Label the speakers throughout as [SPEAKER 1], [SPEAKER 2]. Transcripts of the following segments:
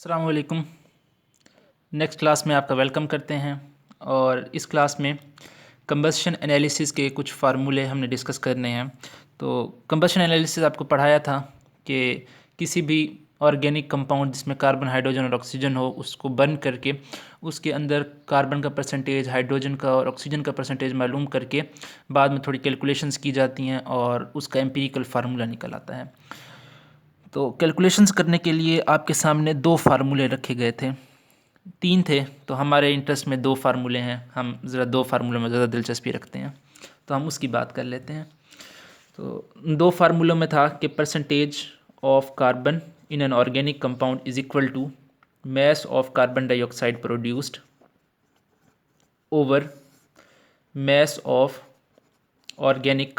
[SPEAKER 1] अस्सलाम वालेकुम। Next class में आपका वेलकम करते हैं और इस क्लास में कंबस्शन एनालिसिस के कुछ फार्मूले हमने डिस्कस करने हैं। तो कंबस्शन एनालिसिस आपको पढ़ाया था कि किसी भी ऑर्गेनिक कंपाउंड जिसमें कार्बन हाइड्रोजन और ऑक्सीजन हो उसको बर्न करके उसके अंदर कार्बन का परसेंटेज, हाइड्रोजन का और ऑक्सीजन का परसेंटेज मालूम करके बाद में थोड़ी कैलकुलेशंस की जाती हैं और उसका एम्पिरिकल फार्मूला निकल आता है। तो कैलकुलेशंस करने के लिए आपके सामने दो फार्मूले रखे गए थे, तीन थे। तो हमारे इंटरेस्ट में दो फार्मूले हैं, हम ज़रा दो फार्मूलों में ज़्यादा दिलचस्पी रखते हैं, तो हम उसकी बात कर लेते हैं। तो दो फार्मूलों में था कि percentage of carbon in an organic compound is equal to mass of carbon dioxide produced over mass of organic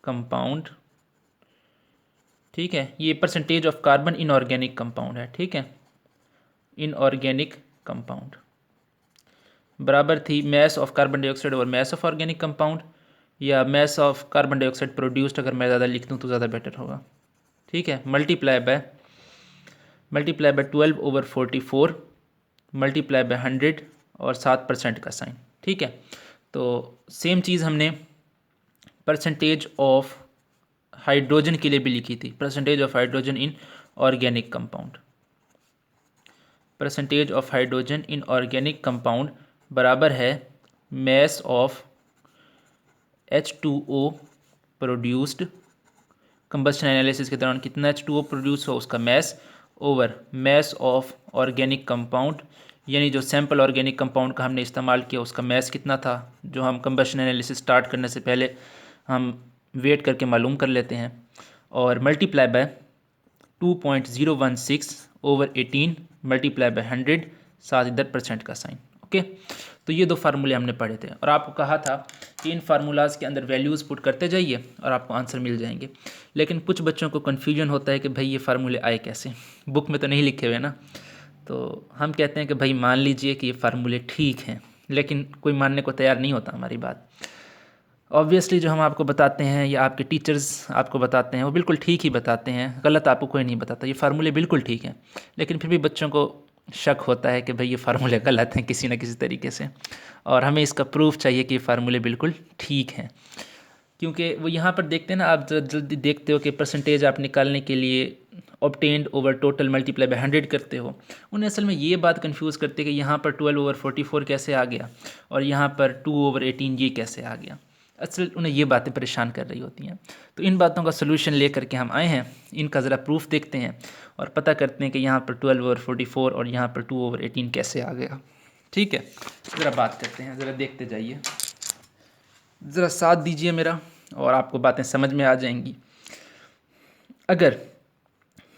[SPEAKER 1] compound. ठीक है, ये percentage of carbon in organic compound है। ठीक है, इन ऑर्गेनिक कंपाउंड बराबर थी मैस ऑफ कार्बन डाइऑक्साइड और mass of organic compound, या mass of carbon dioxide produced, अगर मैं ज़्यादा लिख दूँ तो ज़्यादा बेटर होगा। ठीक है, मल्टीप्लाई बाय 12/44 मल्टीप्लाई बाय 100 और 7% का साइन। ठीक है, तो सेम चीज़ हमने परसेंटेज ऑफ हाइड्रोजन के लिए भी लिखी थी, percentage of hydrogen in organic compound. Percentage of hydrogen in organic compound बराबर है mass of H2O produced, combustion analysis के दौरान कितना H2O प्रोड्यूस हो उसका mass, over mass of organic compound, यानी जो सैम्पल ऑर्गेनिक कंपाउंड का हमने इस्तेमाल किया उसका मैस कितना था, जो हम कंबस्शन एनालिसिस स्टार्ट करने से पहले हम वेट करके मालूम कर लेते हैं, और multiply by 2.016 over 18 multiply by 100, साथ इधर परसेंट का साइन। ओके, तो ये दो फार्मूले हमने पढ़े थे और आपको कहा था कि इन फार्मूलाज के अंदर वैल्यूज़ पुट करते जाइए और आपको आंसर मिल जाएंगे। लेकिन कुछ बच्चों को कन्फ्यूजन होता है कि भाई ये फार्मूले आए कैसे, बुक में तो नहीं लिखे हुए ना। तो हम कहते हैं कि भाई मान लीजिए कि ये फार्मूले ठीक हैं, लेकिन कोई मानने को तैयार नहीं होता हमारी बात। ऑब्वियसली जो हम आपको बताते हैं या आपके टीचर्स आपको बताते हैं वो बिल्कुल ठीक ही बताते हैं, गलत आपको कोई नहीं बताता। ये फार्मूले बिल्कुल ठीक हैं, लेकिन फिर भी बच्चों को शक होता है कि भाई ये फार्मूले गलत हैं किसी न किसी तरीके से, और हमें इसका प्रूफ चाहिए कि ये फार्मूले बिल्कुल ठीक हैं। क्योंकि वो यहाँ पर देखते हैं ना, आप जल्दी देखते हो कि परसेंटेज आप निकालने के लिए obtained over total multiply by 100 करते हो। उन्हें असल में ये बात कंफ्यूज करते हैं कि यहाँ पर 12/44 कैसे आ गया और यहाँ पर 2/18 ये कैसे आ गया। असल उन्हें ये बातें परेशान कर रही होती हैं। तो इन बातों का सोल्यूशन लेकर के हम आए हैं, इनका ज़रा प्रूफ देखते हैं और पता करते हैं कि यहाँ पर 12/44 और यहाँ पर 2/18 कैसे आ गया। ठीक है, ज़रा बात करते हैं, ज़रा देखते जाइए, ज़रा साथ दीजिए मेरा और आपको बातें समझ में आ जाएंगी। अगर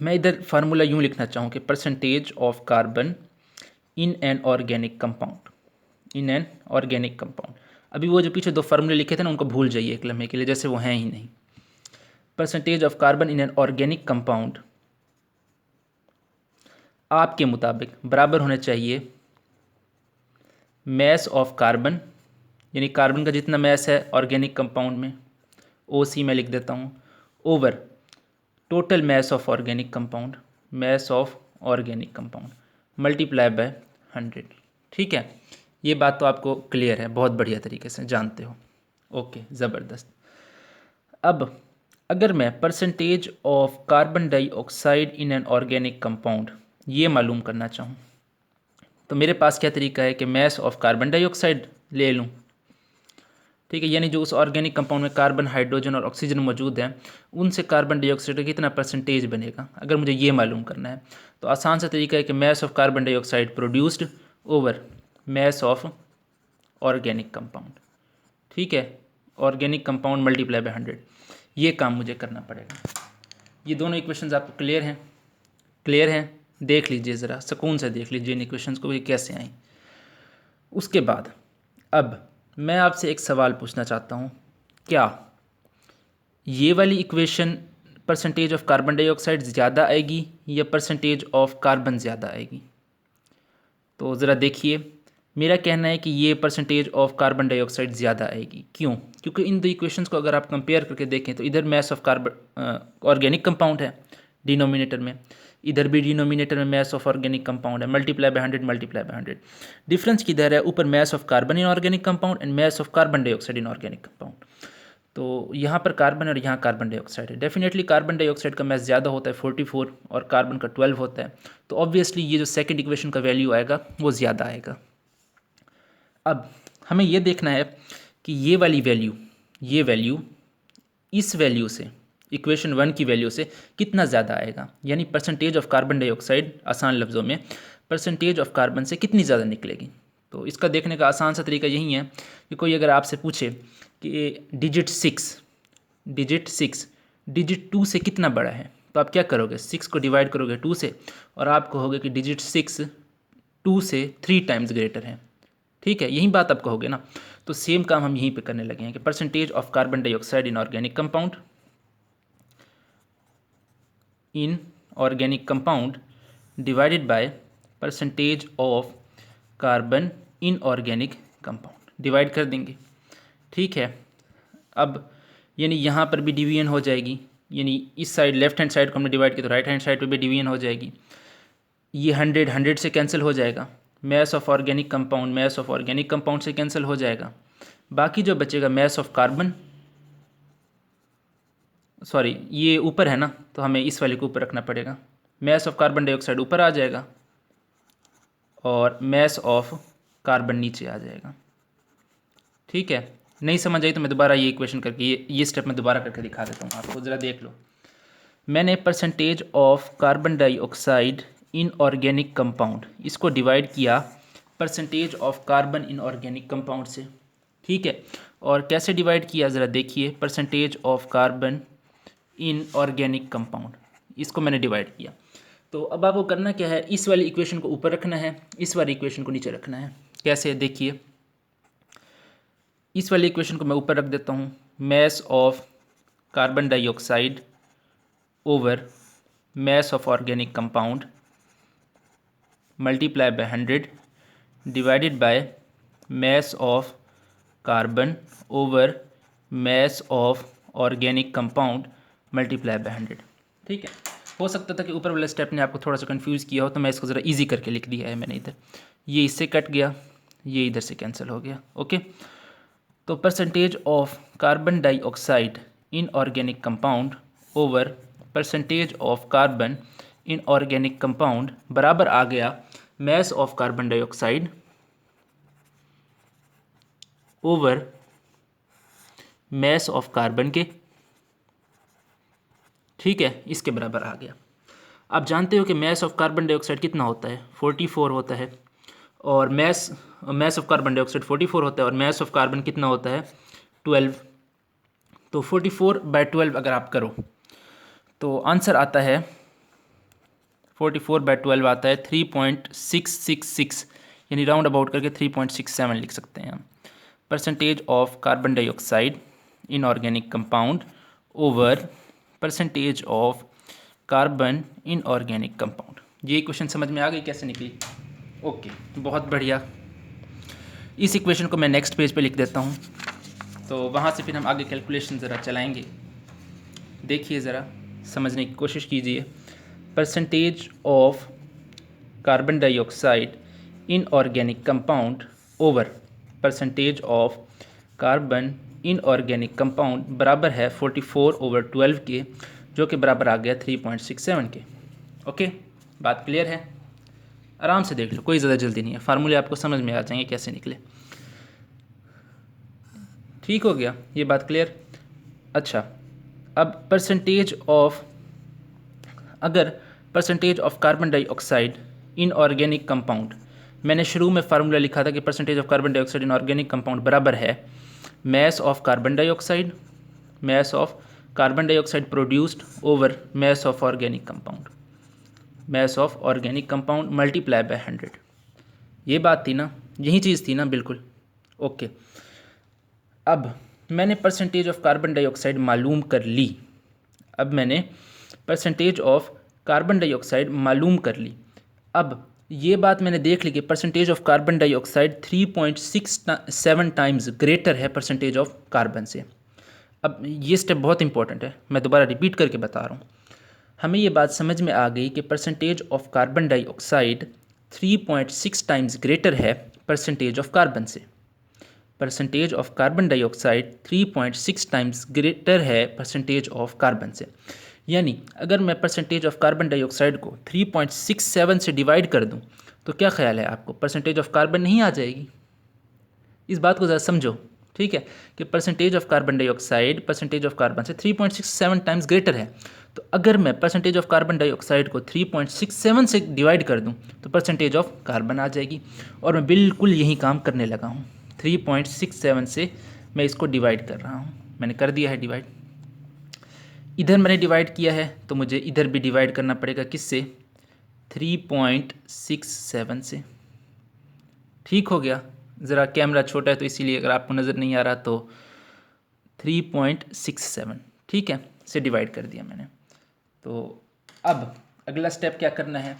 [SPEAKER 1] मैं इधर फार्मूला यूँ लिखना चाहूँ कि percentage of carbon in an organic compound, in an organic compound, अभी वो जो पीछे दो फार्मूले लिखे थे ना उनको भूल जाइए एक लम्हे के लिए, जैसे वो हैं ही नहीं। Percentage of carbon in an organic compound आपके मुताबिक बराबर होने चाहिए मैस ऑफ कार्बन, यानी कार्बन का जितना मैस है ऑर्गेनिक कंपाउंड में, OC मैं लिख देता हूँ, over total mess of organic compound, mess of organic compound multiply by 100। ठीक है, ये बात तो आपको क्लियर है, बहुत बढ़िया तरीके से जानते हो। ओके, ज़बरदस्त। अब अगर मैं percentage of carbon dioxide in an organic compound ये मालूम करना चाहूँ तो मेरे पास क्या तरीका है कि मैस ऑफ कार्बन डाइऑक्साइड ले लूँ। ठीक है, यानी जो उस ऑर्गेनिक कंपाउंड में कार्बन, हाइड्रोजन और ऑक्सीजन मौजूद हैं उनसे कार्बन डाइऑक्साइड का कितना परसेंटेज बनेगा, अगर मुझे ये मालूम करना है तो आसान सा तरीका है कि mess of carbon dioxide produced over mass of organic compound. ठीक है, ऑर्गेनिक कंपाउंड मल्टीप्लाई बाय 100, ये काम मुझे करना पड़ेगा। ये दोनों इक्वेशंस आपको क्लियर हैं? क्लियर हैं? देख लीजिए ज़रा, सुकून से देख लीजिए इन इक्वेशंस को, ये कैसे आई। उसके बाद अब मैं आपसे एक सवाल पूछना चाहता हूँ, क्या ये वाली equation percentage of carbon dioxide ज़्यादा आएगी या परसेंटेज ऑफ कार्बन ज़्यादा आएगी? तो ज़रा देखिए, मेरा कहना है कि ये परसेंटेज ऑफ कार्बन डाइऑक्साइड ज़्यादा आएगी। क्यों? क्योंकि इन दो इक्वेशंस को अगर आप कंपेयर करके देखें तो इधर mess of carbon organic compound है, डिनोमिनेटर में, इधर भी डिनोमिनेटर में मास ऑफ ऑर्गेनिक कंपाउंड है, multiply by 100 multiply by 100। Difference किधर है? ऊपर mass of carbon in organic compound and mass of carbon dioxide in organic compound. तो यहाँ पर कार्बन और यहाँ कार्बन डाइऑक्साइड है। डेफिनेटली कार्बन डाइऑक्साइड का मास ज़्यादा होता है 44 और कार्बन का 12 होता है, तो ऑब्वियसली ये जो सेकंड इक्वेशन का वैल्यू आएगा वो ज़्यादा आएगा। अब हमें ये देखना है कि ये वाली वैल्यू, ये वैल्यू इस वैल्यू से, इक्वेशन 1 की वैल्यू से कितना ज़्यादा आएगा, यानी परसेंटेज ऑफ कार्बन डाइऑक्साइड, आसान लफ्ज़ों में परसेंटेज ऑफ कार्बन से कितनी ज़्यादा निकलेगी। तो इसका देखने का आसान सा तरीका यही है कि कोई अगर आपसे पूछे कि डिजिट 6 डिजिट 2 से कितना बड़ा है, तो आप क्या करोगे? 6 को डिवाइड करोगे 2 से और आप कहोगे कि डिजिट 6 2 से 3 टाइम्स ग्रेटर है। ठीक है, यही बात आप कहोगे ना। तो सेम काम हम यहीं पे करने लगे हैं कि percentage of carbon dioxide in organic compound divided by percentage of carbon in organic compound, divide कर देंगे। ठीक है, अब यानी यहाँ पर भी डिवीजन हो जाएगी, यानी इस साइड लेफ्ट हैंड साइड को हमने डिवाइड किया तो राइट हैंड साइड पे भी डिवीजन हो जाएगी। ये 100 से कैंसिल हो जाएगा, मास ऑफ ऑर्गेनिक कंपाउंड से कैंसिल हो जाएगा। बाकी जो बचेगा मास ऑफ कार्बन, सॉरी ये ऊपर है ना, तो हमें इस वाले को ऊपर रखना पड़ेगा। मास ऑफ कार्बन डाइऑक्साइड ऊपर आ जाएगा और मास ऑफ कार्बन नीचे आ जाएगा। ठीक है, नहीं समझ आई तो मैं दोबारा ये इक्वेशन करके ये स्टेप मैं दोबारा करके दिखा देता हूँ आपको, ज़रा देख लो। मैंने percentage of carbon dioxide in organic compound, इसको डिवाइड किया percentage of carbon in organic compound से। ठीक है, और कैसे डिवाइड किया ज़रा देखिए, percentage of carbon in organic compound, इसको मैंने डिवाइड किया। तो अब आपको करना क्या है, इस वाली इक्वेशन को ऊपर रखना है, इस वाली इक्वेशन को नीचे रखना है। कैसे? देखिए, इस वाली इक्वेशन को मैं ऊपर रख देता हूँ, mass of carbon dioxide over mass of organic compound multiply by 100 divided by mass of carbon over mass of organic compound multiply by 100। ठीक है, हो सकता था कि ऊपर वाले स्टेप ने आपको थोड़ा सा कंफ्यूज किया हो, तो मैं इसको ज़रा इजी करके लिख दिया है मैंने। इधर ये इससे कट गया, ये इधर से कैंसिल हो गया। ओके, तो percentage of carbon dioxide in organic compound over percentage of carbon in organic compound बराबर आ गया mass of carbon dioxide over mass of carbon के। ठीक है, इसके बराबर आ गया। आप जानते हो कि मास ऑफ कार्बन डाइऑक्साइड कितना होता है? 44 होता है, और मास ऑफ कार्बन डाइऑक्साइड 44 होता है, और मास ऑफ कार्बन कितना होता है? 12। तो 44/12 अगर आप करो तो आंसर आता है 44/12 आता है 3.666, यानी राउंड अबाउट करके 3.67 लिख सकते हैं हम। Percentage of carbon dioxide in organic compound over percentage of carbon in organic compound. ये इक्वेशन समझ में आ गई कैसे निकली? ओके, बहुत बढ़िया। इस इक्वेशन को मैं नेक्स्ट पेज पे लिख देता हूँ, तो वहाँ से फिर हम आगे कैलकुलेशन ज़रा चलाएंगे। देखिए, ज़रा समझने की कोशिश कीजिए। Percentage of carbon dioxide in organic compound over percentage of carbon in organic compound बराबर है 44/12 के, जो कि बराबर आ गया 3.67 के। ओके, बात क्लियर है? आराम से देख लो, कोई ज़्यादा जल्दी नहीं है, फार्मूले आपको समझ में आ जाएंगे कैसे निकले। ठीक हो गया, ये बात क्लियर? अच्छा, अब अगर percentage of carbon dioxide in organic compound, मैंने शुरू में फार्मूला लिखा था कि percentage of carbon dioxide in organic compound बराबर है mass of carbon dioxide produced over mass of organic compound multiply by 100। ये बात थी ना, यही चीज़ थी ना, बिल्कुल। ओके, अब मैंने परसेंटेज ऑफ कार्बन डाइऑक्साइड मालूम कर ली। अब ये बात मैंने देख ली कि percentage of carbon dioxide 3.67 times greater है परसेंटेज ऑफ कार्बन से। अब ये स्टेप बहुत इंपॉर्टेंट है, मैं दोबारा रिपीट करके बता रहा हूँ। हमें ये बात समझ में आ गई कि percentage of carbon dioxide 3.6 times greater है परसेंटेज ऑफ कार्बन से। Percentage of carbon dioxide 3.6 times greater है परसेंटेज ऑफ कार्बन से। यानी अगर मैं परसेंटेज ऑफ कार्बन डाइऑक्साइड को 3.67 से डिवाइड कर दूं तो क्या ख्याल है आपको, परसेंटेज ऑफ कार्बन नहीं आ जाएगी? इस बात को ज़रा समझो, ठीक है, कि percentage of carbon dioxide percentage of carbon से 3.67 टाइम्स ग्रेटर है। तो अगर मैं परसेंटेज ऑफ कार्बन डाइऑक्साइड को 3.67 से डिवाइड कर दूं तो परसेंटेज ऑफ कार्बन आ जाएगी। और मैं बिल्कुल यही काम करने लगा हूं, 3.67 से मैं इसको डिवाइड कर रहा हूं। मैंने कर दिया है डिवाइड, इधर मैंने डिवाइड किया है तो मुझे इधर भी डिवाइड करना पड़ेगा, किससे? 3.67 से। ठीक हो गया। ज़रा कैमरा छोटा है तो इसीलिए अगर आपको नज़र नहीं आ रहा तो 3.67, ठीक है, से डिवाइड कर दिया मैंने। तो अब अगला स्टेप क्या करना है,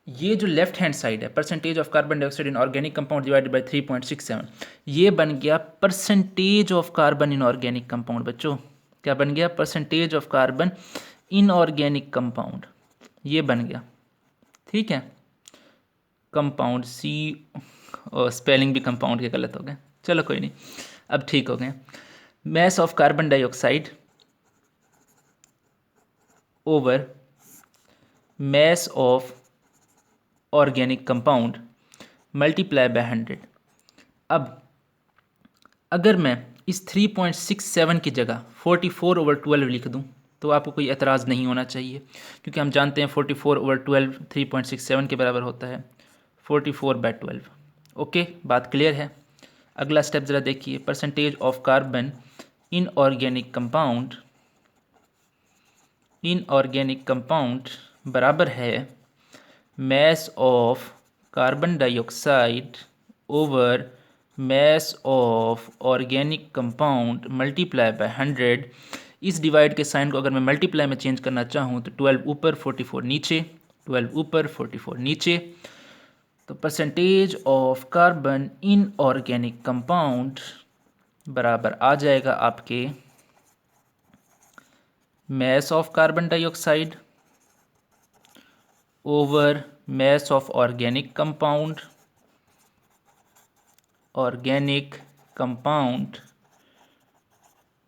[SPEAKER 1] ये जो लेफ्ट हैंड साइड है percentage of carbon dioxide in organic compound divided by 3.67, ये बन गया percentage of carbon in organic compound. बच्चों क्या बन गया? Percentage of carbon in organic compound, ये बन गया, ठीक है। कंपाउंड सी, और स्पेलिंग भी कंपाउंड के गलत हो गए, चलो कोई नहीं, अब ठीक हो गए। Mess of carbon dioxide over mass of organic compound multiply by 100। अब अगर मैं इस 3.67 की जगह 44/12 लिख दूं तो आपको कोई एतराज़ नहीं होना चाहिए, क्योंकि हम जानते हैं 44/12 3.67 के बराबर होता है 44/12। ओके, बात क्लियर है। अगला स्टेप ज़रा देखिए, percentage of carbon in organic compound बराबर है mass of carbon dioxide over mass of organic compound multiply by 100। इस डिवाइड के साइन को अगर मैं मल्टीप्लाई में चेंज करना चाहूँ तो 12 ऊपर 44 नीचे, 12 ऊपर 44 नीचे। तो percentage of carbon in organic compound बराबर आ जाएगा आपके mess of carbon dioxide over mass of organic compound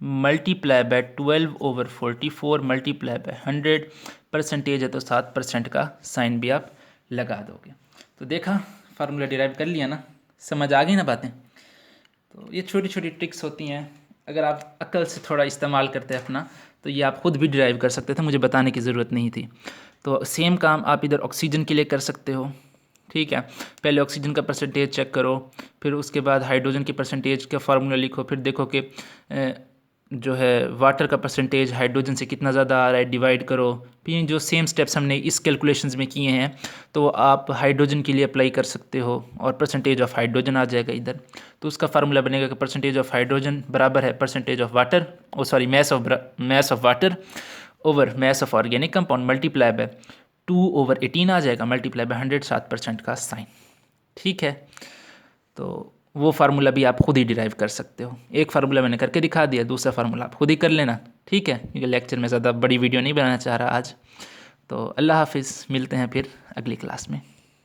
[SPEAKER 1] multiply by 12/44 multiply by 100। Percentage है तो 7% का साइन भी आप लगा दोगे। तो देखा, फार्मूला डिराइव कर लिया ना, समझ आ गई ना बातें। तो ये छोटी छोटी ट्रिक्स होती हैं, अगर आप अक्ल से थोड़ा इस्तेमाल करते हैं अपना तो ये आप खुद भी डिराइव कर सकते थे, मुझे बताने की ज़रूरत नहीं थी। तो सेम काम आप इधर ऑक्सीजन के लिए कर सकते हो, ठीक है। पहले ऑक्सीजन का परसेंटेज चेक करो, फिर उसके बाद हाइड्रोजन की परसेंटेज का फार्मूला लिखो, फिर देखो कि जो है वाटर का परसेंटेज हाइड्रोजन से कितना ज़्यादा आ रहा है, डिवाइड करो। फिर जो सेम स्टेप्स हमने इस कैलकुलेशंस में किए हैं तो आप हाइड्रोजन के लिए अप्लाई कर सकते हो और परसेंटेज ऑफ हाइड्रोजन आ जाएगा इधर। तो उसका फार्मूला बनेगा कि परसेंटेज ऑफ हाइड्रोजन बराबर है percentage of water, mass of water over mass of organic compound multiply by 2/18 आ जाएगा, मल्टीप्लाई बाय 100, 7% का साइन, ठीक है। तो वो फार्मूला भी आप खुद ही डिराइव कर सकते हो। एक फार्मूला मैंने करके दिखा दिया, दूसरा फार्मूला आप खुद ही कर लेना, ठीक है, क्योंकि लेक्चर में ज़्यादा बड़ी वीडियो नहीं बनाना चाह रहा आज। तो अल्लाह हाफिज़, मिलते हैं फिर अगली क्लास में।